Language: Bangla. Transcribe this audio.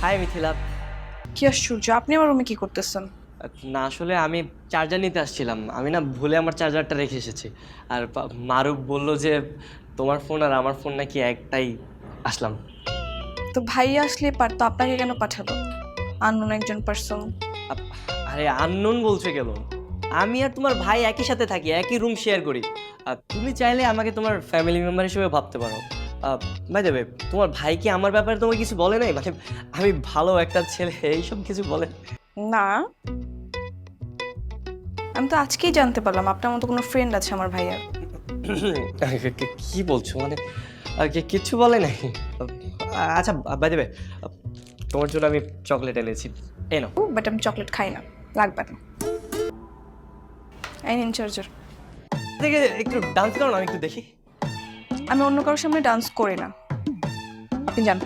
হাই মিথিলা। কি আশ্চর্য, আপনি আমার রুমে কি করতেছেন? না আসলে আমি চার্জার নিতে আসছিলাম, আমি না ভুলে আমার চার্জারটা রেখে এসেছি। আর মারুফ বললো যে তোমার ফোন আর আমার ফোন নাকি একটাই, আসলাম। তো ভাইয়া আসলে পারতো, আপনাকে কেন পাঠালো? আননোন একজন পার্সন। আপ- আরে আননোন বলছো কেন? আমি আর তোমার ভাই একই সাথে থাকি, একই রুম শেয়ার করি। আর তুমি চাইলে আমাকে তোমার ফ্যামিলি মেম্বার হিসেবে ভাবতে পারো। বাই দ্য ওয়ে, তোমার ভাই কি আমার ব্যাপারে তোমাকে কিছু বলে নাই? মানে আমি ভালো একটা ছেলে এইসব কিছু বলে? না, আমি তো আজকেই জানতে পারলাম আপনার মতো কোনো ফ্রেন্ড আছে আমার ভাইয়ার। কি বলছো মানে? কিচ্ছু বলে নাই? আচ্ছা বাই দ্য ওয়ে, তোমার জন্য আমি চকলেট এনেছি, এই নাও। বাট আমি চকলেট খাই না, লাগবে না। এই নিন চার্জার। দেখে একটু ডান্স করো না, আমি একটু দেখি। আমি অন্য কারোর সামনে ডান্স করি না, আপনি জান।